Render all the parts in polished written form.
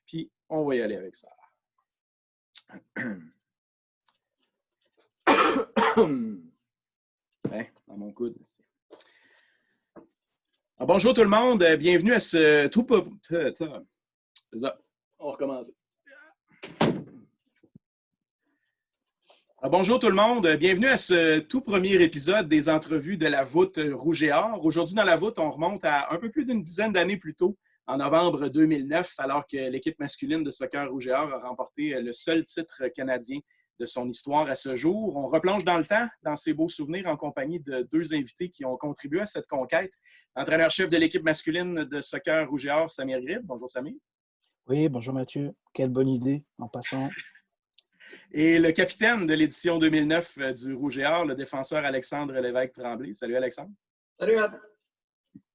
puis on va y aller avec ça. Dans mon coude. Alors, bonjour tout le monde, bienvenue à ce tout... C'est ça, on recommence. Alors, bonjour tout le monde, bienvenue à ce tout premier épisode des entrevues de la voûte Rouge et Or. Aujourd'hui, dans la voûte, on remonte à un peu plus d'une dizaine d'années plus tôt, en novembre 2009, alors que l'équipe masculine de soccer Rouge et Or a remporté le seul titre canadien de son histoire à ce jour. On replonge dans le temps, dans ces beaux souvenirs, en compagnie de deux invités qui ont contribué à cette conquête. L'entraîneur-chef de l'équipe masculine de soccer Rouge et Or, Samir Grib. Bonjour Samir. Oui, bonjour Mathieu. Quelle bonne idée en passant. Et le capitaine de l'édition 2009 du Rouge et Or, le défenseur Alexandre Lévesque-Tremblay. Salut Alexandre. Salut Matt.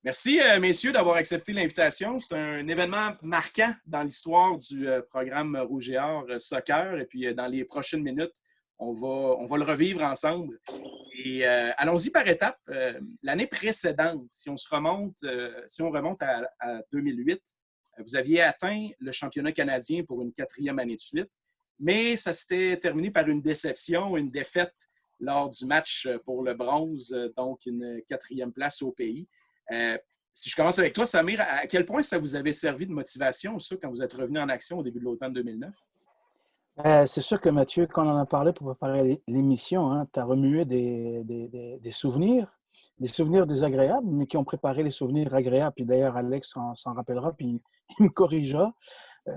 Merci, messieurs, d'avoir accepté l'invitation. C'est un événement marquant dans l'histoire du programme Rouge et Or Soccer. Et puis, dans les prochaines minutes, on va le revivre ensemble. Et allons-y par étapes. L'année précédente, si on remonte à 2008, vous aviez atteint le championnat canadien pour une 4e année de suite. Mais ça s'était terminé par une déception, une défaite lors du match pour le bronze, donc une 4e place au pays. Si je commence avec toi, Samir, à quel point ça vous avait servi de motivation, ça, quand vous êtes revenu en action au début de l'automne 2009? C'est sûr que Mathieu, quand on en a parlé pour préparer l'émission, tu as remué des souvenirs désagréables, mais qui ont préparé les souvenirs agréables. Puis d'ailleurs, Alex s'en rappellera, puis il me corrigera,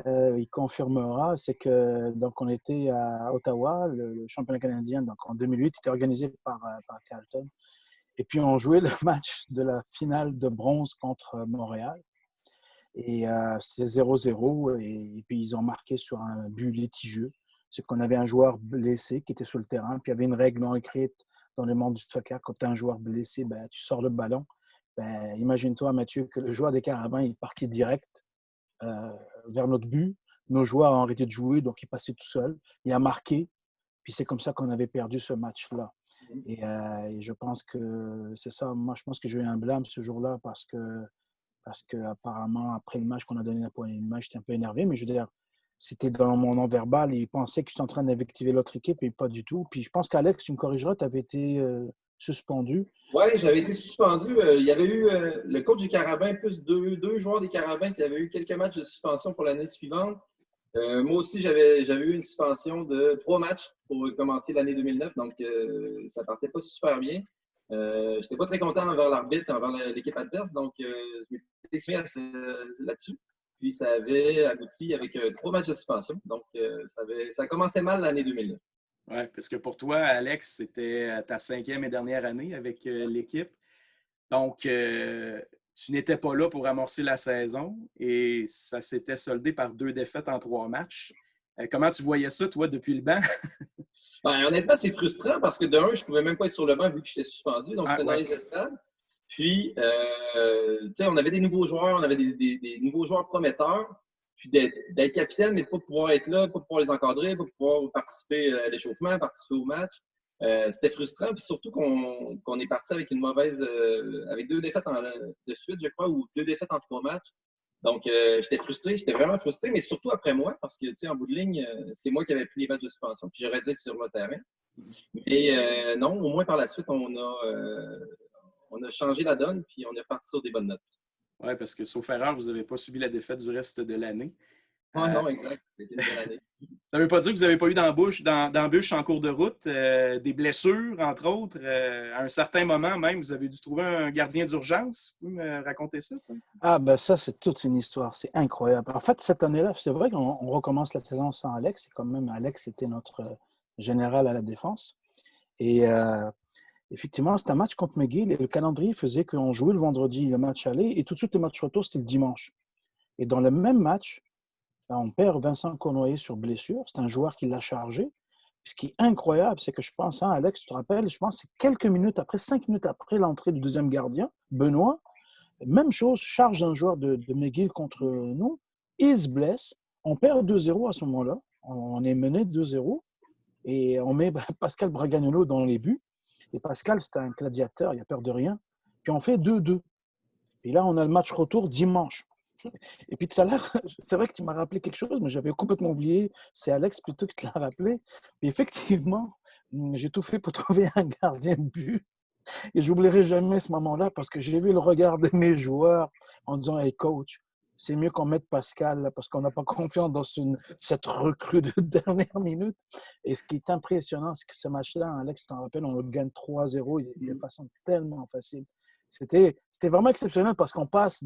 il confirmera. C'est que donc on était à Ottawa, le championnat canadien, donc en 2008, était organisé par Carleton. Et puis, on jouait le match de la finale de bronze contre Montréal. Et c'était 0-0. Et puis, ils ont marqué sur un but litigieux. C'est qu'on avait un joueur blessé qui était sur le terrain. Puis, il y avait une règle non écrite dans le monde du soccer. Quand tu as un joueur blessé, tu sors le ballon. Imagine-toi, Mathieu, que le joueur des Carabins, il partait direct vers notre but. Nos joueurs ont arrêté de jouer, donc il passait tout seul. Il a marqué. Puis c'est comme ça qu'on avait perdu ce match-là. Et je pense que c'est ça. Moi, je pense que j'ai eu un blâme ce jour-là parce que apparemment, après le match qu'on a donné la poignée de main, j'étais un peu énervé. Mais je veux dire, c'était dans mon non-verbal. Il pensait que j'étais en train d'invectiver l'autre équipe et pas du tout. Puis je pense qu'Alex, tu me corrigeras, tu avais été suspendu. Oui, j'avais été suspendu. Il y avait eu le coach du Carabin, plus deux joueurs des Carabins qui avaient eu quelques matchs de suspension pour l'année suivante. Moi aussi, j'avais eu une suspension de 3 matchs pour commencer l'année 2009, donc ça partait pas super bien. Je n'étais pas très content envers l'arbitre, envers l'équipe adverse, donc je m'étais exprimé là-dessus. Puis ça avait abouti avec 3 matchs de suspension, donc ça a commencé mal l'année 2009. Oui, parce que pour toi, Alex, c'était ta 5e et dernière année avec l'équipe. Donc, tu n'étais pas là pour amorcer la saison et ça s'était soldé par 2 défaites en 3 matchs. Comment tu voyais ça, toi, depuis le banc? Honnêtement, c'est frustrant parce que d'un, je ne pouvais même pas être sur le banc vu que j'étais suspendu, donc j'étais dans les estrades. Puis, on avait des nouveaux joueurs, on avait des nouveaux joueurs prometteurs. Puis d'être capitaine, mais de ne pas pouvoir être là, de ne pas pouvoir les encadrer, de ne pas pouvoir participer à l'échauffement, participer au match. C'était frustrant, puis surtout qu'on est parti avec avec 2 défaites de suite, je crois, ou 2 défaites en 3 matchs. Donc, j'étais frustré, j'étais vraiment frustré, mais surtout après moi, parce que, en bout de ligne, c'est moi qui avais pris les matchs de suspension, puis j'aurais dû être sur le terrain. Mais non, au moins par la suite, on a changé la donne, puis on est parti sur des bonnes notes. Oui, parce que, sauf erreur, vous n'avez pas subi la défaite du reste de l'année. Non, exact. C'était une belle année. Ça ne veut pas dire que vous n'avez pas eu d'embûches en cours de route, des blessures, entre autres. À un certain moment même, vous avez dû trouver un gardien d'urgence. Vous pouvez me raconter ça? Ça, c'est toute une histoire. C'est incroyable. En fait, cette année-là, c'est vrai qu'on recommence la saison sans Alex. Et quand même, Alex était notre général à la défense. Et effectivement, c'était un match contre McGill. Et le calendrier faisait qu'on jouait le vendredi le match aller et tout de suite, le match retour, c'était le dimanche. Et dans le même match, on perd Vincent Cournoyer sur blessure. C'est un joueur qui l'a chargé. Ce qui est incroyable, c'est que je pense, Alex, tu te rappelles, je pense que c'est quelques minutes après, 5 minutes après l'entrée du deuxième gardien, Benoît, même chose, charge un joueur de McGill contre nous. Il se blesse. On perd 2-0 à ce moment-là. On est mené 2-0. Et on met Pascal Bragagnolo dans les buts. Et Pascal, c'est un gladiateur, il n'a peur de rien. Puis on fait 2-2. Et là, on a le match retour dimanche. Et puis tout à l'heure, c'est vrai que tu m'as rappelé quelque chose, mais j'avais complètement oublié. C'est Alex plutôt qui te l'a rappelé. Et effectivement, j'ai tout fait pour trouver un gardien de but. Et j'oublierai jamais ce moment-là parce que j'ai vu le regard de mes joueurs en disant: Hey coach, c'est mieux qu'on mette Pascal là, parce qu'on n'a pas confiance dans cette recrue de dernière minute. Et ce qui est impressionnant, c'est que ce match-là, Alex, tu t'en rappelles, on le gagne 3-0 de façon tellement facile. C'était vraiment exceptionnel parce qu'on passe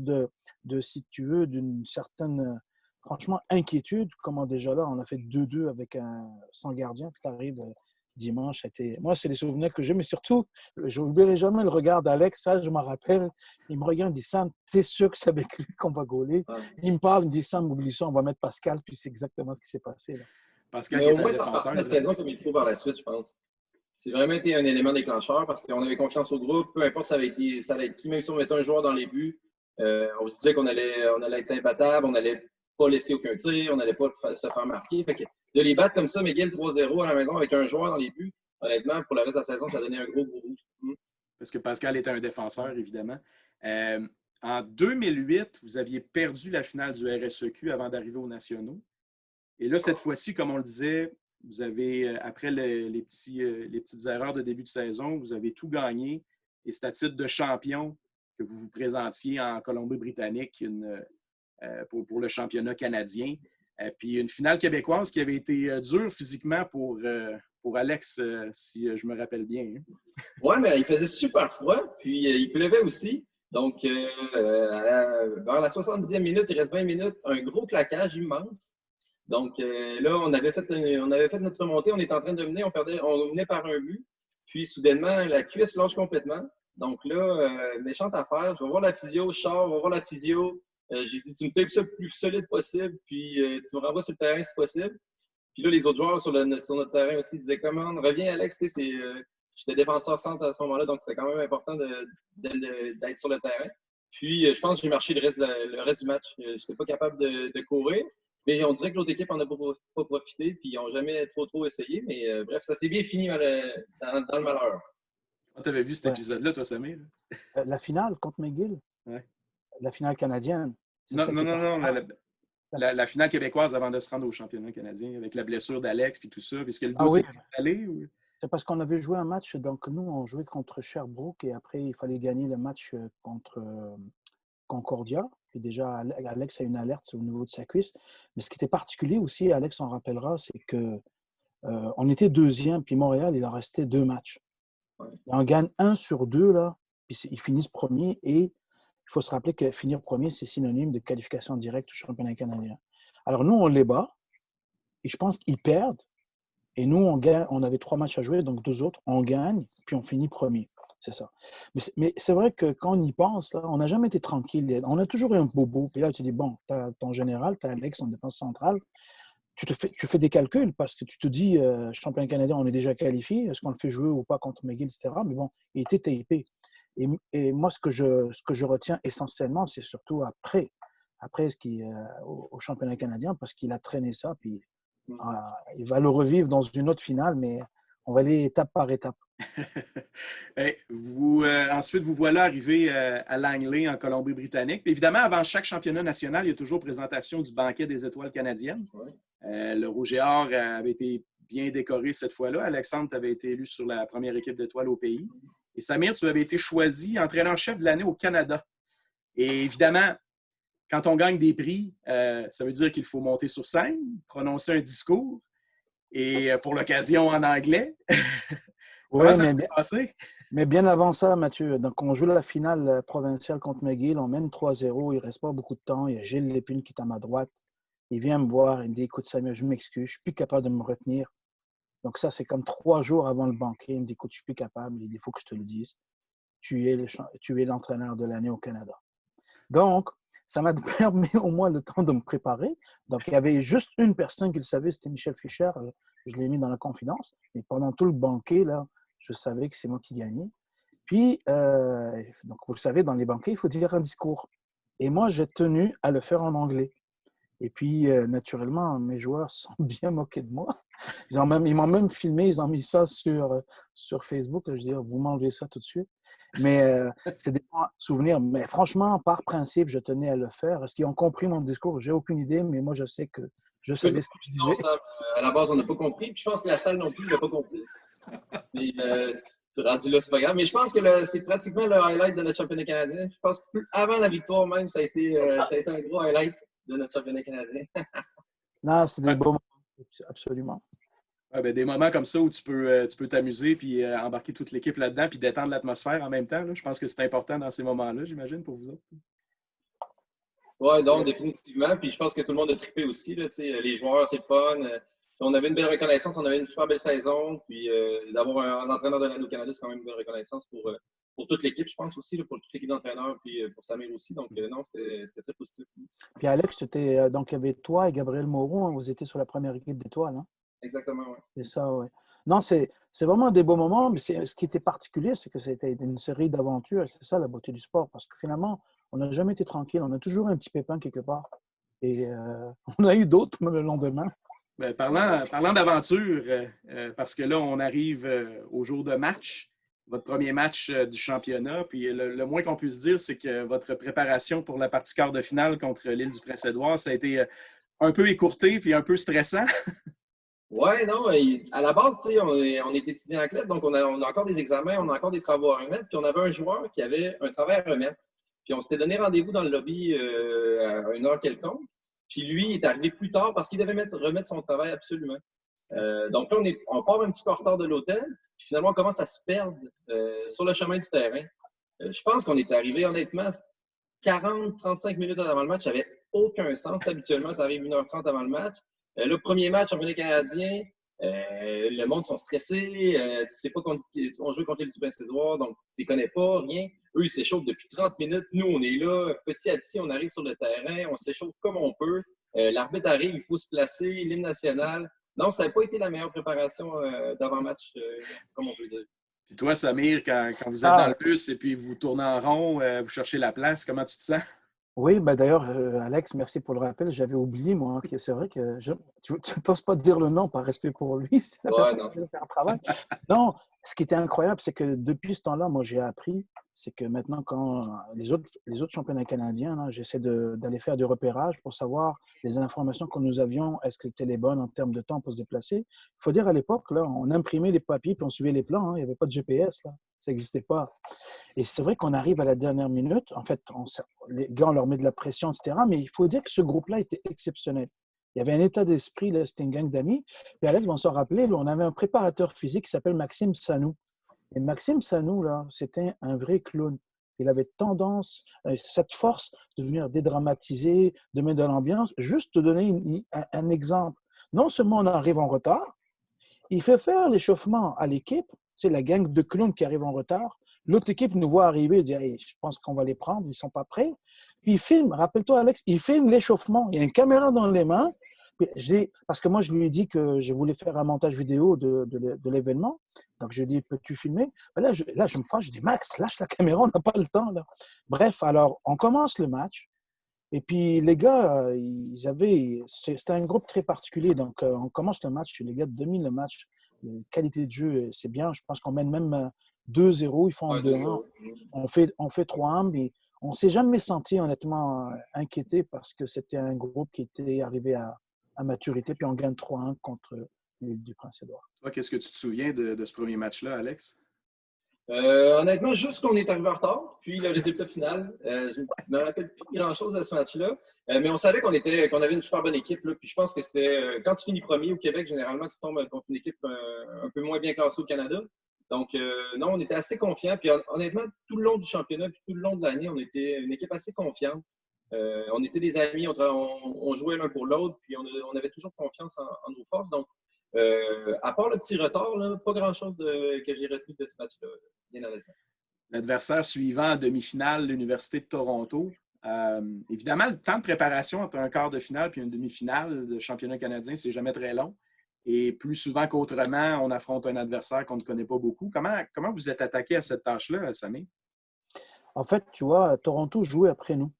si tu veux, d'une certaine, franchement, inquiétude. Comment déjà là, on a fait 2-2 avec sans gardien, puis tu arrives dimanche. Moi, c'est les souvenirs que j'ai, mais surtout, je n'oublierai jamais le regard d'Alex. Ça, je me rappelle. Il me regarde, il dit: Sam, t'es sûr que c'est avec lui qu'on va gauler? Ouais. Il me parle, il me dit: Sam, oublie ça, on va mettre Pascal. Puis c'est exactement ce qui s'est passé là. Pascal Mais qui au est un moins, ça a défenseur. parti notre saison comme il faut par la suite, je pense. C'est vraiment été un élément déclencheur parce qu'on avait confiance au groupe, peu importe ça allait être qui, même si on mettait un joueur dans les buts, on se disait qu'on allait être imbattable, on n'allait pas laisser aucun tir, on n'allait pas se faire marquer. Fait que de les battre comme ça, McGill 3-0 à la maison avec un joueur dans les buts, honnêtement, pour le reste de la saison, ça a donné un gros boost. Parce que Pascal était un défenseur, évidemment. En 2008, vous aviez perdu la finale du RSEQ avant d'arriver aux Nationaux. Et là, cette fois-ci, comme on le disait, vous avez, après les petites erreurs de début de saison, vous avez tout gagné. Et c'est à titre de champion que vous vous présentiez en Colombie-Britannique pour le championnat canadien. Puis une finale québécoise qui avait été dure physiquement pour Alex, si je me rappelle bien. Hein. Oui, mais il faisait super froid, puis il pleuvait aussi. Donc, vers la 70e minute, il reste 20 minutes, un gros claquage immense. Donc là, on avait fait notre remontée, on était en train de mener, on menait par un but. Puis soudainement, la cuisse lâche complètement. Donc là, méchante affaire, je vais voir la physio, je sors, on va voir la physio. J'ai dit: tu me tapes ça le plus solide possible, puis tu me renvoies sur le terrain si possible. Puis là, les autres joueurs sur notre terrain aussi disaient: comment, reviens Alex, j'étais défenseur centre à ce moment-là, donc c'était quand même important d'être sur le terrain. Puis je pense que j'ai marché le reste du match. Je n'étais pas capable de courir. Mais on dirait que l'autre équipe n'en a pas profité, puis ils n'ont jamais trop essayé. Mais bref, ça s'est bien fini dans le malheur. Tu avais vu cet Ouais. épisode-là, toi, Samir? La finale contre McGill, Ouais. La finale canadienne. Non. La finale québécoise avant de se rendre au championnat canadien, avec la blessure d'Alex puis tout ça. Puisque le dos s'est allé ou... C'est parce qu'on avait joué un match, donc nous, on jouait contre Sherbrooke et après, il fallait gagner le match contre Concordia. Et déjà, Alex a une alerte au niveau de sa cuisse. Mais ce qui était particulier aussi, Alex en rappellera, c'est que on était deuxième, puis Montréal, il en restait 2 matchs. Ouais. Et on gagne 1 sur 2, là, puis ils finissent premier. Et il faut se rappeler que finir premier, c'est synonyme de qualification directe au championnat canadien. Alors nous, on les bat, et je pense qu'ils perdent. Et nous, on avait 3 matchs à jouer, donc 2 autres, on gagne, puis on finit premier. C'est ça. Mais c'est vrai que quand on y pense, là, on n'a jamais été tranquille. On a toujours eu un bobo. Puis là, tu dis: bon, tu as ton général, tu as Alex en défense centrale. Tu fais des calculs parce que tu te dis, championnat canadien, on est déjà qualifié. Est-ce qu'on le fait jouer ou pas contre McGill, etc. Mais bon, il était tapé. Et moi, ce que je retiens essentiellement, c'est surtout après au championnat canadien, parce qu'il a traîné ça, puis il va le revivre dans une autre finale, mais on va aller étape par étape. Ensuite, vous voilà arrivé à Langley, en Colombie-Britannique. Évidemment, avant chaque championnat national, il y a toujours présentation du banquet des étoiles canadiennes. Ouais. Le Rouge et Or avait été bien décoré cette fois-là. Alexandre, tu avais été élu sur la première équipe d'étoiles au pays. Et Samir, tu avais été choisi entraîneur-chef de l'année au Canada. Et évidemment, quand on gagne des prix, ça veut dire qu'il faut monter sur scène, prononcer un discours, et pour l'occasion en anglais. Comment ça s'est passé? Mais bien avant ça, Mathieu, donc on joue la finale provinciale contre McGill, on mène 3-0, il ne reste pas beaucoup de temps, il y a Gilles Lépine qui est à ma droite. Il vient me voir, il me dit: écoute Samuel, je m'excuse, je ne suis plus capable de me retenir. Donc ça, c'est comme 3 jours avant le banquet. Il me dit: écoute, je ne suis plus capable, il faut que je te le dise. Tu es l'entraîneur de l'année au Canada. Donc, ça m'a permis au moins le temps de me préparer. Donc, il y avait juste une personne qui le savait, c'était Michel Fischer. Je l'ai mis dans la confidence. Et pendant tout le banquet, là, je savais que c'est moi qui gagnais. Puis, donc, vous le savez, dans les banquets, il faut dire un discours. Et moi, j'ai tenu à le faire en anglais. Et puis, naturellement, mes joueurs se sont bien moqués de moi. Ils m'ont même filmé, ils ont mis ça sur Facebook. Je veux dire, vous m'enlevez ça tout de suite. Mais c'est des bons souvenirs. Mais franchement, par principe, je tenais à le faire. Est-ce qu'ils ont compris mon discours? J'ai aucune idée, mais moi, je sais que je savais ce que je disais. À la base, on n'a pas compris. Puis je pense que la salle non plus n'a pas compris. Mais rendu là, c'est pas grave. Mais je pense que c'est pratiquement le highlight de notre championnat canadien. Je pense que avant la victoire même, ça a été un gros highlight de notre championnat canadien. Non, c'est des beaux moments, absolument. Ouais, ben, des moments comme ça où tu peux t'amuser puis embarquer toute l'équipe là-dedans puis détendre l'atmosphère en même temps. Là. Je pense que c'est important dans ces moments-là, j'imagine, pour vous autres. Oui, donc définitivement. Puis je pense que tout le monde a trippé aussi. Là, les joueurs, c'est le fun. On avait une belle reconnaissance, on avait une super belle saison. Puis d'avoir un entraîneur de l'année au Canada, c'est quand même une belle reconnaissance pour toute l'équipe, je pense aussi, là, pour toute l'équipe d'entraîneurs, puis pour Samir aussi. Donc non, c'était très positif. Puis Alex, donc il y avait toi et Gabriel Moreau, hein, vous étiez sur la première équipe d'étoiles. Hein? Exactement, oui. C'est ça, oui. Non, c'est vraiment des beaux moments, mais ce qui était particulier, c'est que c'était une série d'aventures, et c'est ça la beauté du sport, parce que finalement, on n'a jamais été tranquille, on a toujours un petit pépin quelque part. Et on a eu d'autres même le lendemain. Ben, parlant d'aventure, parce que là, on arrive au jour de match, votre premier match du championnat. Puis le moins qu'on puisse dire, c'est que votre préparation pour la partie quart de finale contre l'île du Prince-Édouard, ça a été un peu écourté puis un peu stressant. Oui, non, à la base, on est étudiant en club, donc on a encore des examens, on a encore des travaux à remettre. Puis on avait un joueur qui avait un travail à remettre. Puis on s'était donné rendez-vous dans le lobby à une heure quelconque. Puis lui, il est arrivé plus tard parce qu'il devait remettre son travail absolument. Donc là, on part un petit peu en retard de l'hôtel. Puis finalement, on commence à se perdre sur le chemin du terrain. Je pense qu'on est arrivé, honnêtement, 40-35 minutes avant le match. Ça n'avait aucun sens. Habituellement, tu arrives 1h30 avant le match. Le premier match, championnat canadien, le monde sont stressés. Tu sais pas on joue contre les du Prince-Édouard, donc tu les connais pas, rien. Eux, ils s'échauffent depuis 30 minutes. Nous, on est là. Petit à petit, on arrive sur le terrain. On s'échauffe comme on peut. L'arbitre arrive, il faut se placer. L'hymne national. Non, ça n'a pas été la meilleure préparation d'avant-match, comme on peut dire. Puis toi, Samir, quand vous êtes dans le bus et puis vous tournez en rond, vous cherchez la place, comment tu te sens? Oui, ben d'ailleurs, Alex, merci pour le rappel. J'avais oublié, moi, que c'est vrai que tu n'oses pas dire le nom par respect pour lui. C'est la personne qui fait un travail. Non, ce qui était incroyable, c'est que depuis ce temps-là, moi, j'ai appris, c'est que maintenant, quand les autres championnats canadiens, là, j'essaie d'aller faire du repérage pour savoir les informations que nous avions, est-ce que c'était les bonnes en termes de temps pour se déplacer. Il faut dire, à l'époque, là, on imprimait les papiers puis on suivait les plans. Hein, il n'y avait pas de GPS, là. Ça n'existait pas. Et c'est vrai qu'on arrive à la dernière minute. En fait, les gars, on leur met de la pression, etc. Mais il faut dire que ce groupe-là était exceptionnel. Il y avait un état d'esprit, là, c'était une gang d'amis. Puis Alex va s'en rappeler, là, on avait un préparateur physique qui s'appelle Maxime Sanou. Et Maxime Sanou, là, c'était un vrai clown. Il avait tendance, cette force de venir dédramatiser, de mettre de l'ambiance. Juste te donner un exemple. Non seulement on arrive en retard, il fait faire l'échauffement à l'équipe, c'est la gang de clowns qui arrive en retard. L'autre équipe nous voit arriver et dit hey, je pense qu'on va les prendre, ils ne sont pas prêts. Puis il filme, rappelle-toi Alex, il filme l'échauffement. Il y a une caméra dans les mains. Parce que moi, je lui ai dit que je voulais faire un montage vidéo de l'événement. Donc, je lui ai dit peux-tu filmer? Là, je me fâche, je dis Max, lâche la caméra, on n'a pas le temps. Là. Bref, alors, on commence le match. Et puis, les gars, c'était un groupe très particulier. Donc, on commence le match. Les gars dominent le match. La qualité de jeu, c'est bien. Je pense qu'on mène même 2-0. Ils font 2-1. On fait 3-1. Mais on ne s'est jamais senti honnêtement inquiété parce que c'était un groupe qui était arrivé à maturité. Puis on gagne 3-1 contre l'île du Prince-Édouard. Toi, qu'est-ce que tu te souviens de ce premier match-là, Alex? Honnêtement, juste qu'on est arrivé en retard, puis le résultat final. Je ne me rappelle plus grand-chose de ce match-là, mais on savait qu'on avait une super bonne équipe. Là, puis je pense que c'était quand tu finis premier au Québec, généralement, tu tombes contre une équipe un peu moins bien classée au Canada. Donc, non, on était assez confiants. Puis honnêtement, tout le long du championnat, puis tout le long de l'année, on était une équipe assez confiante. On était des amis, on jouait l'un pour l'autre, puis on avait toujours confiance en nos forces. Donc, à part le petit retard, là, pas grand-chose que j'ai retenu de ce match-là, bien honnêtement. L'adversaire suivant en demi-finale, l'Université de Toronto. Évidemment, le temps de préparation entre un quart de finale et une demi-finale de championnat canadien, c'est jamais très long. Et plus souvent qu'autrement, on affronte un adversaire qu'on ne connaît pas beaucoup. Comment vous êtes attaqué à cette tâche-là, Samir? En fait, tu vois, Toronto jouait après nous.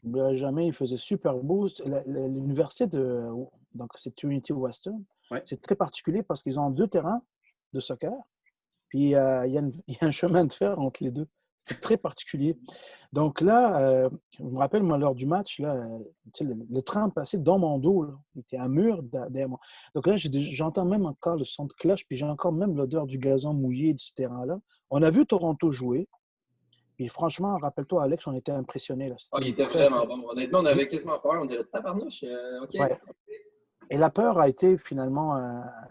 n'oublierai jamais, il faisait super beau. L'université donc c'est Trinity Western. Ouais. C'est très particulier parce qu'ils ont 2 terrains de soccer, puis il y a un chemin de fer entre les deux. C'est très particulier. Donc là, je me rappelle, moi, lors du match, là, le train passait dans mon dos. Là. Il était un mur derrière moi. Donc là, j'entends même encore le son de cloche, puis j'ai encore même l'odeur du gazon mouillé de ce terrain-là. On a vu Toronto jouer. Puis franchement, rappelle-toi, Alex, on était impressionnés. Là. Il était vraiment bon. Honnêtement, on avait quasiment peur. On dirait tabarnouche. OK. Ouais. Et la peur a été finalement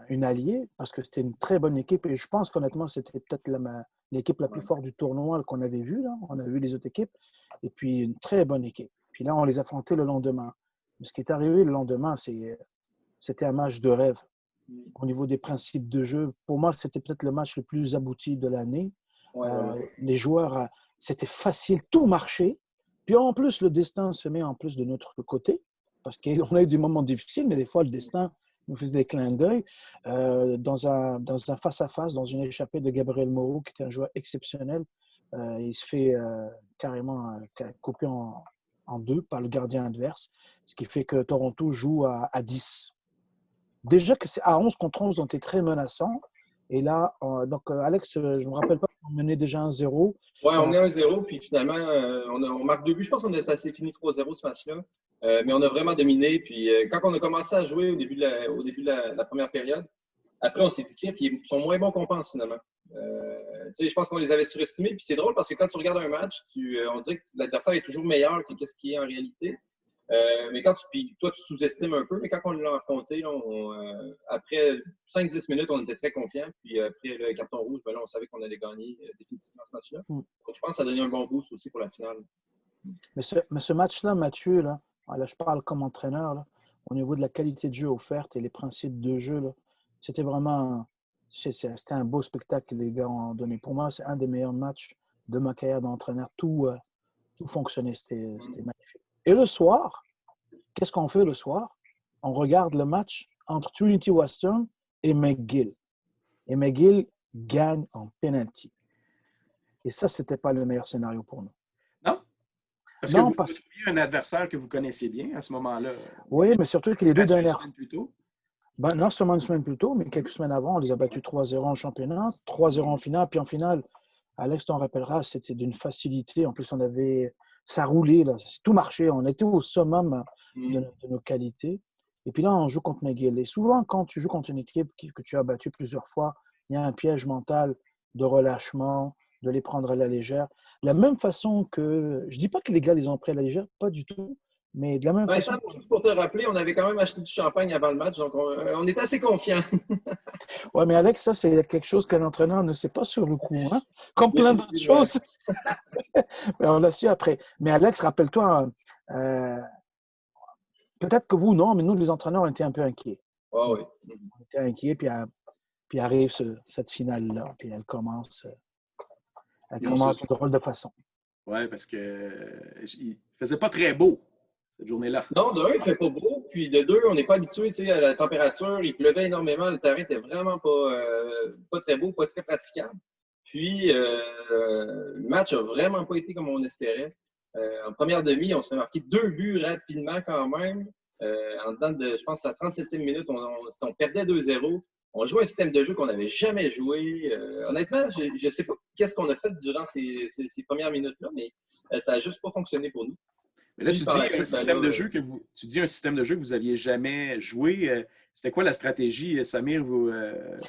une alliée parce que c'était une très bonne équipe. Et je pense qu'honnêtement, c'était peut-être l'équipe la plus forte du tournoi qu'on avait vue. Là. On a vu les autres équipes. Et puis, une très bonne équipe. Puis là, on les affrontait le lendemain. Mais ce qui est arrivé le lendemain, c'était un match de rêve. Au niveau des principes de jeu, pour moi, c'était peut-être le match le plus abouti de l'année. Les joueurs, c'était facile, tout marchait. Puis en plus, le destin se met en plus de notre côté. Parce qu'on a eu des moments difficiles, mais des fois, le destin nous faisait des clins d'œil. Dans un face-à-face, dans une échappée de Gabriel Moreau, qui était un joueur exceptionnel, il se fait carrément couper en deux par le gardien adverse, ce qui fait que Toronto joue à 10. Déjà que c'est à 11 contre 11, on était très menaçant. Et là, Alex, je ne me rappelle pas, on menait déjà 1-0. Oui, on menait 1-0, puis finalement, on marque 2 buts. Je pense que ça s'est fini 3-0 ce match-là. Mais on a vraiment dominé. Puis quand on a commencé à jouer au début de la première période, après, on s'est dit qu'ils sont moins bons qu'on pense finalement. Je pense qu'on les avait surestimés. Puis c'est drôle parce que quand tu regardes un match, on dirait que l'adversaire est toujours meilleur que ce qui est en réalité. Mais toi, tu sous-estimes un peu, mais quand on l'a affronté, là, après 5-10 minutes, on était très confiants. Puis après le carton rouge, là, on savait qu'on allait gagner définitivement ce match-là. Donc, je pense que ça a donné un bon boost aussi pour la finale. Mais ce match-là, Mathieu, là, je parle comme entraîneur, là, au niveau de la qualité de jeu offerte et les principes de jeu, là, c'était vraiment c'était un beau spectacle que les gars ont donné. Pour moi, c'est un des meilleurs matchs de ma carrière d'entraîneur. Tout fonctionnait, c'était magnifique. Et le soir, qu'est-ce qu'on fait le soir? On regarde le match entre Trinity Western et McGill. Et McGill gagne en penalty. Et ça, ce n'était pas le meilleur scénario pour nous. Non? Parce que vous aviez un adversaire que vous connaissiez bien à ce moment-là. Oui, mais surtout que les deux dernières... Une semaine plus tôt. Non seulement une semaine plus tôt, mais quelques semaines avant, on les a battus 3-0 en championnat, 3-0 en finale. Puis en finale, Alex t'en rappellera, c'était d'une facilité. En plus, ça roulait, là. Tout marchait. On était au summum de nos qualités. Et puis là, on joue contre McGill. Et souvent, quand tu joues contre une équipe que tu as battue plusieurs fois, il y a un piège mental de relâchement, de les prendre à la légère. De la même façon que... Je ne dis pas que les gars les ont pris à la légère, pas du tout. Mais de la même façon... Pour te rappeler, on avait quand même acheté du champagne avant le match, donc on est assez confiants. Oui, mais Alex, ça, c'est quelque chose qu'un entraîneur ne sait pas sur le coup. Hein? Comme plein d'autres choses. Mais on l'a su après. Mais Alex, rappelle-toi, peut-être que vous, non, mais nous, les entraîneurs, on était un peu inquiets. Oh, oui. On était inquiets, puis arrive cette finale-là, puis elle commence de drôle de façon. Oui, parce qu'il ne faisait pas très beau cette journée-là. Non, de un, il ne fait pas beau. Puis de deux, on n'est pas habitué à la température. Il pleuvait énormément. Le terrain n'était vraiment pas très beau, pas très praticable. Puis le match n'a vraiment pas été comme on espérait. En première demi, on se fait marquer 2 buts rapidement quand même. En dedans de, je pense, à la 37e minute, on perdait 2-0. On jouait un système de jeu qu'on n'avait jamais joué. Honnêtement, je ne sais pas qu'est-ce qu'on a fait durant ces premières minutes-là, mais ça n'a juste pas fonctionné pour nous. Mais là, tu dis un système de jeu que vous n'aviez jamais joué. C'était quoi la stratégie, Samir?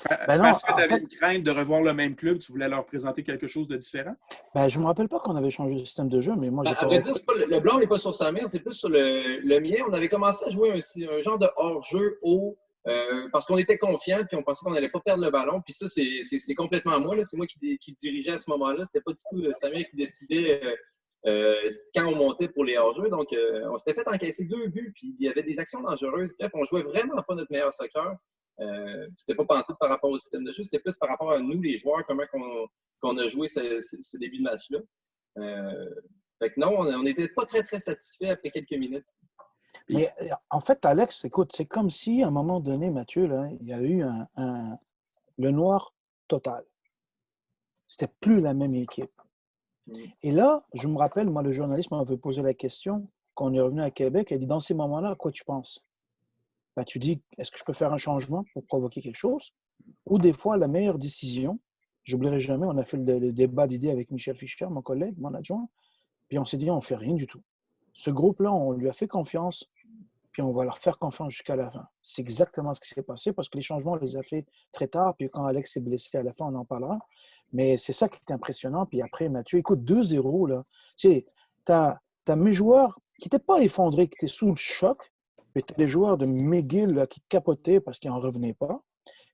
Parce que tu avais une crainte de revoir le même club, tu voulais leur présenter quelque chose de différent? Je ne me rappelle pas qu'on avait changé de système de jeu, mais moi, j'ai à vrai dire, le blanc n'est pas sur Samir, c'est plus sur le mien. On avait commencé à jouer un genre de hors-jeu haut parce qu'on était confiants puis on pensait qu'on n'allait pas perdre le ballon. Puis ça, c'est complètement à moi. C'est moi qui dirigeais à ce moment-là. C'était pas du tout Samir qui décidait quand on montait pour les hors-jeux. Donc, on s'était fait encaisser 2 buts, puis il y avait des actions dangereuses. Bref, on jouait vraiment pas notre meilleur soccer. C'était pas pantoute par rapport au système de jeu, c'était plus par rapport à nous, les joueurs, comment qu'on a joué ce début de match-là. Fait que non, on n'était pas très, très satisfaits après quelques minutes. Mais en fait, Alex, écoute, c'est comme si, à un moment donné, Mathieu, là, il y a eu le noir total. C'était plus la même équipe. Et là, je me rappelle, moi, le journaliste m'avait posé la question, quand on est revenu à Québec, elle dit, dans ces moments-là, à quoi tu penses? Ben, tu dis, est-ce que je peux faire un changement pour provoquer quelque chose? Ou des fois, la meilleure décision, j'oublierai jamais, on a fait le débat d'idées avec Michel Fischer, mon collègue, mon adjoint, puis on s'est dit, on ne fait rien du tout. Ce groupe-là, on lui a fait confiance, puis on va leur faire confiance jusqu'à la fin. C'est exactement ce qui s'est passé parce que les changements, on les a fait très tard, puis quand Alex s'est blessé à la fin, on en parlera. Mais c'est ça qui est impressionnant. Puis après, Mathieu, écoute, 2-0, là. Tu sais, t'as mes joueurs qui n'étaient pas effondrés, qui étaient sous le choc, mais tu as les joueurs de McGill là, qui capotaient parce qu'ils n'en revenaient pas.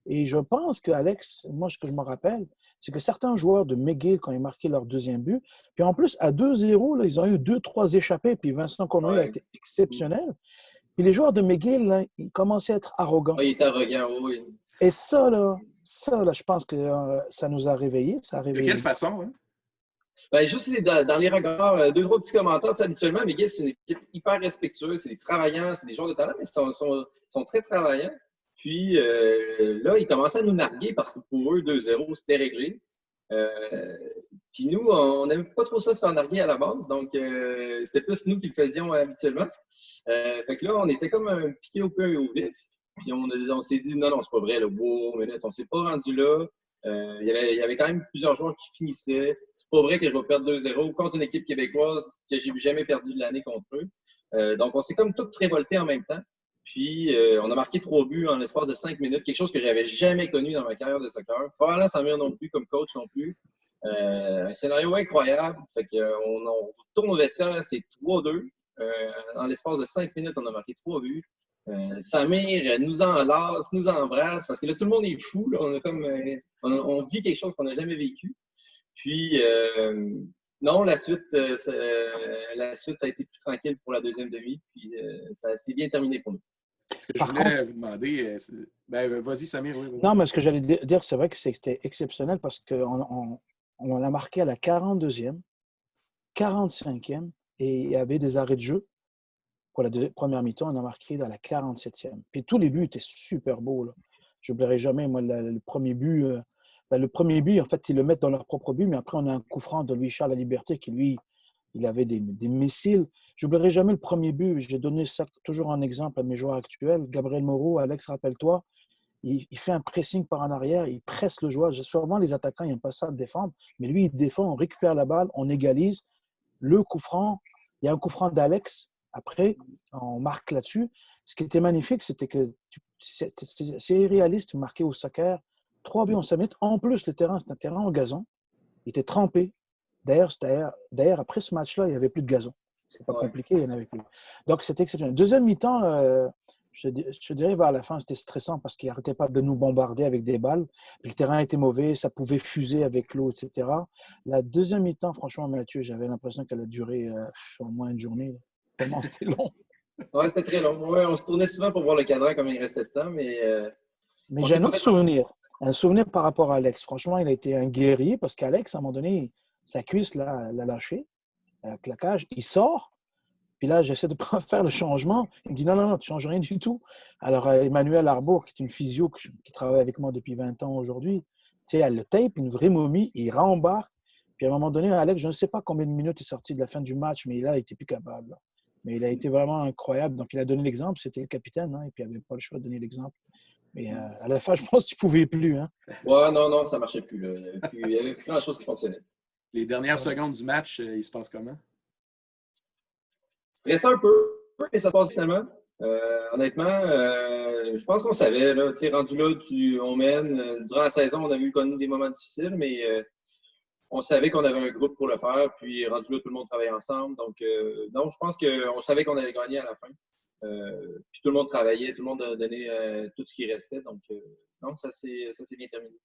Et je pense qu'Alex, moi, ce que je me rappelle, c'est que certains joueurs de McGill, quand ils marquaient leur deuxième but, puis en plus, à 2-0, là, ils ont eu 2-3 échappés, puis Vincent Connoy a été exceptionnel. Puis les joueurs de McGill, là, ils commençaient à être arrogants. Oui, il est arrogant, oui. Et ça, là, je pense que ça nous a réveillés. Ça a réveillé. De quelle façon? Hein? Ben, juste dans les regards, 2-3 petits commentaires. Habituellement, McGill, c'est une équipe hyper respectueuse. C'est des travaillants, c'est des joueurs de talent, mais ils sont très travaillants. Puis là, ils commençaient à nous narguer parce que pour eux, 2-0, c'était réglé. Puis nous, on n'aimait pas trop ça se faire narguer à la base. Donc, c'était plus nous qui le faisions habituellement. Fait que là, on était comme piqué au peu et au vif. Puis on s'est dit, non, c'est pas vrai, le beau, mais là, on s'est pas rendu là. Il y avait quand même plusieurs joueurs qui finissaient. C'est pas vrai que je vais perdre 2-0 contre une équipe québécoise que j'ai jamais perdu de l'année contre eux. Donc, on s'est comme tout révolté en même temps. Puis, on a marqué 3 buts en l'espace de 5 minutes, quelque chose que j'avais jamais connu dans ma carrière de soccer. Probablement Samir non plus, comme coach non plus. Un scénario incroyable. Fait on retourne au vestiaire, c'est 3-2. En l'espace de 5 minutes, on a marqué 3 buts. Samir nous enlace, nous embrasse, parce que là, tout le monde est fou. Là. On vit quelque chose qu'on n'a jamais vécu. Puis, non, la suite, ça a été plus tranquille pour la deuxième demi. Puis, ça s'est bien terminé pour nous. Ce que je voulais vous demander, vas-y, Samir. Oui, vas-y. Non, mais ce que j'allais dire, c'est vrai que c'était exceptionnel parce qu'on a marqué à la 42e, 45e, et il y avait des arrêts de jeu. Pour la première mi-temps, on a marqué dans la 47e. Puis tous les buts étaient super beaux. Je n'oublierai jamais, moi, le premier but. Le premier but, en fait, ils le mettent dans leur propre but, mais après, on a un coup franc de Louis-Charles La Liberté qui, lui, il avait des missiles. Je n'oublierai jamais le premier but. J'ai donné ça toujours en exemple à mes joueurs actuels. Gabriel Moreau, Alex, rappelle-toi, il fait un pressing par en arrière, il presse le joueur. Souvent, les attaquants, ils n'aiment pas ça de défendre, mais lui, il défend, on récupère la balle, on égalise. Le coup franc, il y a un coup franc d'Alex. Après, on marque là-dessus. Ce qui était magnifique, c'était que c'est irréaliste de marquer au soccer 3 buts en 5 minutes. En plus, le terrain, c'est un terrain en gazon. Il était trempé. D'ailleurs, après ce match-là, il n'y avait plus de gazon. C'est pas compliqué, il n'y en avait plus. Donc, c'était exceptionnel. Deuxième mi-temps, je dirais vers la fin, c'était stressant parce qu'il n'arrêtait pas de nous bombarder avec des balles. Puis le terrain était mauvais, ça pouvait fuser avec l'eau, etc. La deuxième mi-temps, franchement, Mathieu, j'avais l'impression qu'elle a duré au moins une journée. Tellement c'était long. Oui, c'était très long. Ouais, on se tournait souvent pour voir le cadran comme il restait de temps, mais j'ai un autre souvenir. Un souvenir par rapport à Alex. Franchement, il a été un guerrier parce qu'Alex, à un moment donné, sa cuisse l'a lâché, un claquage. Il sort. Puis là, j'essaie de pas faire le changement. Il me dit non, tu ne changes rien du tout. Alors, Emmanuel Arbour, qui est une physio qui travaille avec moi depuis 20 ans aujourd'hui, tu sais, elle le tape, une vraie momie, il rembarque. Puis à un moment donné, Alex, je ne sais pas combien de minutes il est sorti de la fin du match, mais là, il n'était plus capable. Là. Mais il a été vraiment incroyable. Donc, il a donné l'exemple. C'était le capitaine, hein, et puis il n'avait pas le choix de donner l'exemple. Mais à la fin, je pense que tu ne pouvais plus. Hein. Ouais, non, ça ne marchait plus. Là. Il n'y avait plus grand-chose qui fonctionnait. Les dernières secondes du match, il se passe comment? Stressant un peu, mais ça se passe finalement. Honnêtement, je pense qu'on savait. Là, rendu là, on mène. Durant la saison, on a connu des moments difficiles, mais on savait qu'on avait un groupe pour le faire. Puis rendu là, tout le monde travaillait ensemble. Donc, non, je pense qu'on savait qu'on allait gagner à la fin. Puis tout le monde travaillait, tout le monde a donné tout ce qui restait. Donc, non, ça s'est bien terminé.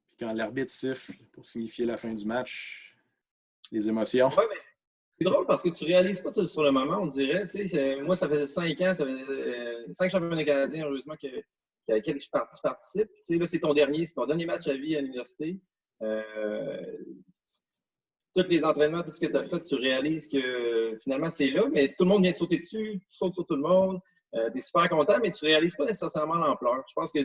Puis quand l'arbitre siffle pour signifier la fin du match, les émotions. Ouais, mais c'est drôle parce que tu ne réalises pas tout sur le moment, on dirait. Moi, ça faisait 5 ans, ça faisait 5 championnats canadiens, heureusement, que je participe. Là, c'est ton dernier match à vie à l'université. Tous les entraînements, tout ce que tu as fait, tu réalises que finalement, c'est là, mais tout le monde vient te sauter dessus, tu sautes sur tout le monde. Tu es super content, mais tu ne réalises pas nécessairement l'ampleur. Je pense que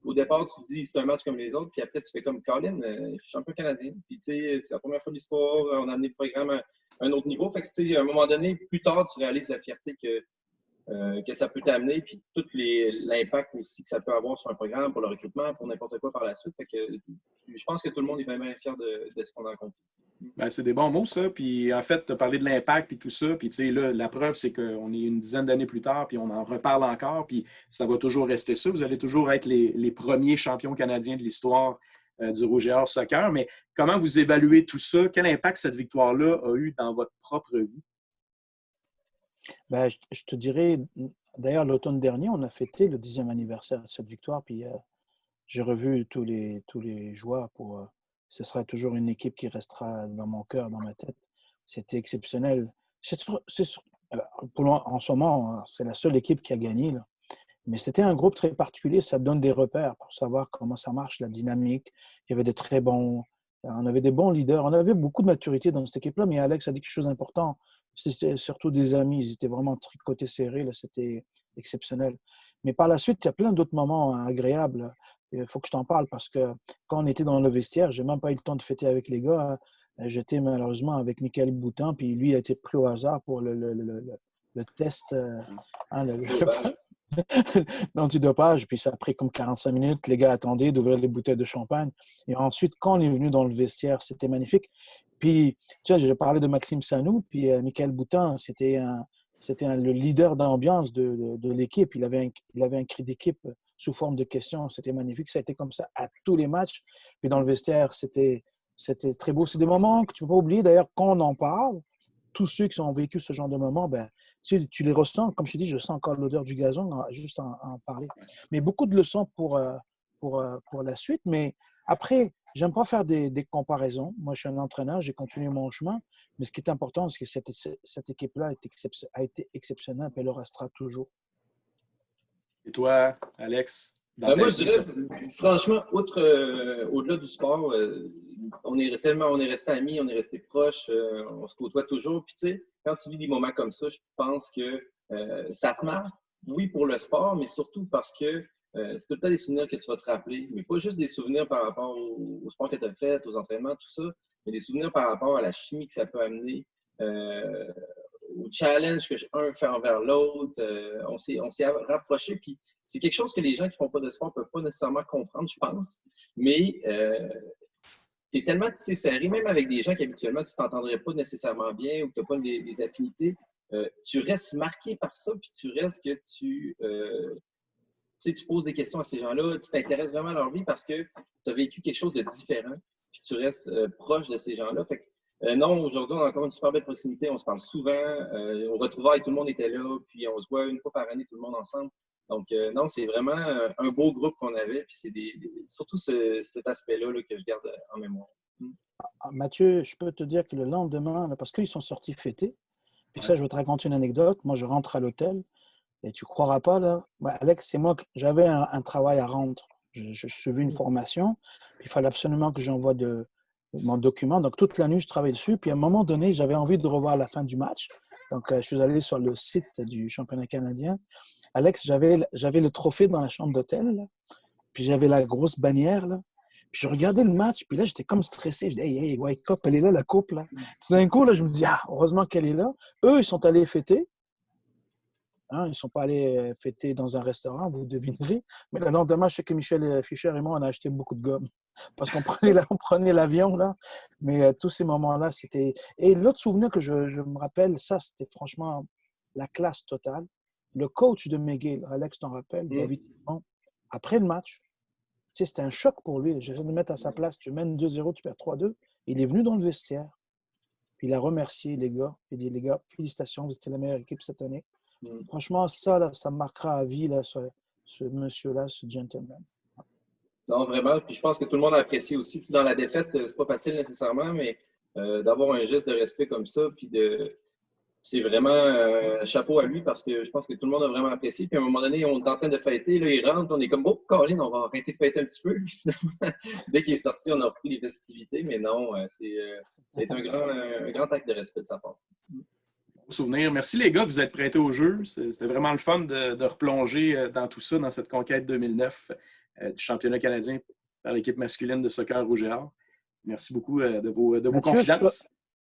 au départ, tu te dis c'est un match comme les autres, puis après, tu fais comme Colin, je suis champion canadien. Puis, tu sais, c'est la première fois de l'histoire, on a amené le programme à un autre niveau. Fait que, tu sais, à un moment donné, plus tard, tu réalises la fierté que ça peut t'amener, puis tout l'impact aussi que ça peut avoir sur un programme, pour le recrutement, pour n'importe quoi par la suite. Fait que je pense que tout le monde est vraiment fier de ce qu'on a accompli. Ben, c'est des bons mots, ça. Puis en fait, tu as parlé de l'impact et tout ça. Puis tu sais, là, la preuve, c'est qu'on est une dizaine d'années plus tard, puis on en reparle encore, puis ça va toujours rester ça. Vous allez toujours être les premiers champions canadiens de l'histoire du Rouge et Or Soccer. Mais comment vous évaluez tout ça? Quel impact cette victoire-là a eu dans votre propre vie? Ben, je te dirais, d'ailleurs, l'automne dernier, on a fêté le 10e anniversaire de cette victoire, puis j'ai revu tous les joueurs ce sera toujours une équipe qui restera dans mon cœur, dans ma tête. C'était exceptionnel. En ce moment, c'est la seule équipe qui a gagné, là. Mais c'était un groupe très particulier. Ça donne des repères pour savoir comment ça marche, la dynamique. Il y avait on avait des bons leaders. On avait beaucoup de maturité dans cette équipe-là, mais Alex a dit quelque chose d'important. C'était surtout des amis. Ils étaient vraiment tricotés serrés. Là, c'était exceptionnel. Mais par la suite, il y a plein d'autres moments agréables. Il faut que je t'en parle parce que quand on était dans le vestiaire, je n'ai même pas eu le temps de fêter avec les gars. J'étais malheureusement avec Michael Boutin, puis lui a été pris au hasard pour le test, l'antidopage. Puis ça a pris comme 45 minutes. Les gars attendaient d'ouvrir les bouteilles de champagne. Et ensuite, quand on est venu dans le vestiaire, c'était magnifique. Puis, tu vois, j'ai parlé de Maxime Sanou, puis Michael Boutin, c'était le leader d'ambiance de l'équipe. Il avait un cri d'équipe sous forme de questions. C'était magnifique. Ça a été comme ça à tous les matchs. Puis dans le vestiaire, c'était très beau. C'est des moments que tu ne peux pas oublier. D'ailleurs, quand on en parle, tous ceux qui ont vécu ce genre de moments, ben, tu les ressens. Comme je te dis, je sens encore l'odeur du gazon juste en parler. Mais beaucoup de leçons pour la suite. Mais après, j'aime pas faire des comparaisons. Moi, je suis un entraîneur, j'ai continué mon chemin. Mais ce qui est important, c'est que cette équipe-là a été exceptionnelle et elle le restera toujours. Et toi, Alex? Moi, je dirais, franchement, au-delà du sport, on est resté amis, on est resté proches, on se côtoie toujours. Puis, tu sais, quand tu vis des moments comme ça, je pense que ça te marque, oui, pour le sport, mais surtout parce que c'est tout le temps des souvenirs que tu vas te rappeler. Mais pas juste des souvenirs par rapport au sport que tu as fait, aux entraînements, tout ça, mais des souvenirs par rapport à la chimie que ça peut amener, au challenge que un fait envers l'autre. On s'est rapprochés, puis c'est quelque chose que les gens qui ne font pas de sport ne peuvent pas nécessairement comprendre, je pense. Mais tu es tellement tissé serré, même avec des gens qu'habituellement tu ne t'entendrais pas nécessairement bien ou que tu n'as pas des affinités, tu restes marqué par ça, puis tu restes que tu poses des questions à ces gens-là, tu t'intéresses vraiment à leur vie parce que tu as vécu quelque chose de différent, puis tu restes proche de ces gens-là. Fait que, non, aujourd'hui, on a encore une super belle proximité, on se parle souvent, au retrouvailles, tout le monde était là, puis on se voit une fois par année, tout le monde ensemble. Donc, non, c'est vraiment un beau groupe qu'on avait, puis c'est surtout cet aspect-là là, que je garde en mémoire. Mathieu, je peux te dire que le lendemain, parce qu'ils sont sortis fêter, puis ça, je vais te raconter une anecdote. Moi, je rentre à l'hôtel, et tu ne croiras pas, là, Alex, c'est moi, j'avais un travail à rendre. Je suivais une formation, puis il fallait absolument que j'envoie mon document. Donc, toute la nuit, je travaillais dessus, puis à un moment donné, j'avais envie de revoir la fin du match. Donc, je suis allé sur le site du championnat canadien. Alex, j'avais le trophée dans la chambre d'hôtel, là. Puis j'avais la grosse bannière, là. Puis je regardais le match, puis là, j'étais comme stressé. Je dis, hey, White Cup, elle est là, la coupe, là. Tout d'un coup, là, je me dis, heureusement qu'elle est là. Eux, ils sont allés fêter. Hein, ils ne sont pas allés fêter dans un restaurant, vous devinerez. Mais le lendemain, je sais que Michel Fischer et moi, on a acheté beaucoup de gomme parce qu'on prenait l'avion, là. Mais tous ces moments-là, c'était… Et l'autre souvenir que je me rappelle, ça, c'était franchement la classe totale. Le coach de McGill, Alex t'en rappelle, David Simon, après le match, tu sais, c'était un choc pour lui. J'essaie de me mettre à sa place. Tu mènes 2-0, tu perds 3-2. Il est venu dans le vestiaire. Puis il a remercié les gars. Il dit, les gars, félicitations, vous étiez la meilleure équipe cette année. Franchement, ça, là, ça marquera à vie, là, ce monsieur-là, ce gentleman. Non, vraiment. Puis je pense que tout le monde a apprécié aussi. Tu sais, dans la défaite, c'est pas facile nécessairement, mais d'avoir un geste de respect comme ça, puis c'est vraiment chapeau à lui parce que je pense que tout le monde a vraiment apprécié. Puis à un moment donné, on est en train de fêter, là, il rentre, on est comme, oh, Colin, on va arrêter de fêter un petit peu. Dès qu'il est sorti, on a repris les festivités, mais non, c'est un grand acte de respect de sa part. Souvenir. Merci les gars de vous être prêtés au jeu. C'était vraiment le fun de replonger dans tout ça, dans cette conquête 2009. du championnat canadien par l'équipe masculine de soccer Rouge et Or. Merci beaucoup de vos Mathieu, confidences.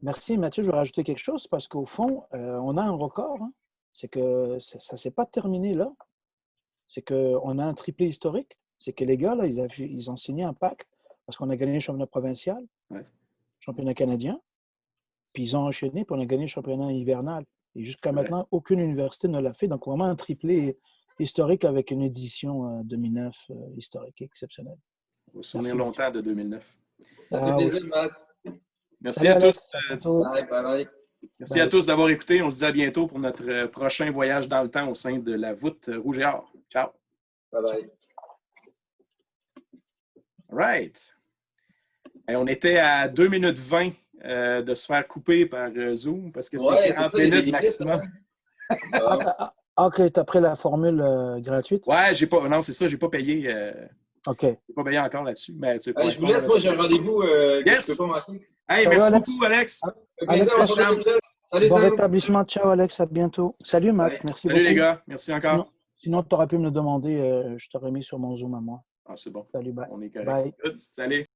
Merci, Mathieu. Je vais rajouter quelque chose parce qu'au fond, on a un record. Hein. C'est que ça ne s'est pas terminé là. C'est qu'on a un triplé historique. C'est que les gars, là, ils ont signé un pacte parce qu'on a gagné le championnat provincial, championnat canadien, puis ils ont enchaîné, puis on a gagné le championnat hivernal. Et jusqu'à maintenant, aucune université ne l'a fait. Donc, vraiment un triplé historique avec une édition 2009 historique exceptionnelle. On va se souvenir longtemps de 2009. Ça fait plaisir, Matt. Merci à tous. Bye, bye, bye. Merci à tous d'avoir écouté. On se dit à bientôt pour notre prochain voyage dans le temps au sein de la voûte Rouge et Or. Ciao. Bye bye. All right. Et on était à 2 minutes 20 de se faire couper par Zoom parce que c'est 40 minutes maximum. OK, tu as pris la formule gratuite? Ouais, j'ai pas. Non, c'est ça, j'ai pas payé. OK. J'ai pas payé encore là-dessus. Mais, je vous laisse, moi j'ai un rendez-vous que je peux pas manquer. Hey, merci beaucoup, Alex. Salut, bon rétablissement. Ciao, Alex. À bientôt. Salut, Matt. Merci beaucoup. Salut, les gars. Merci encore. Sinon tu aurais pu me le demander. Je t'aurais mis sur mon Zoom à moi. Ah, c'est bon. Salut, bye. On est correct. Bye. Good. Salut.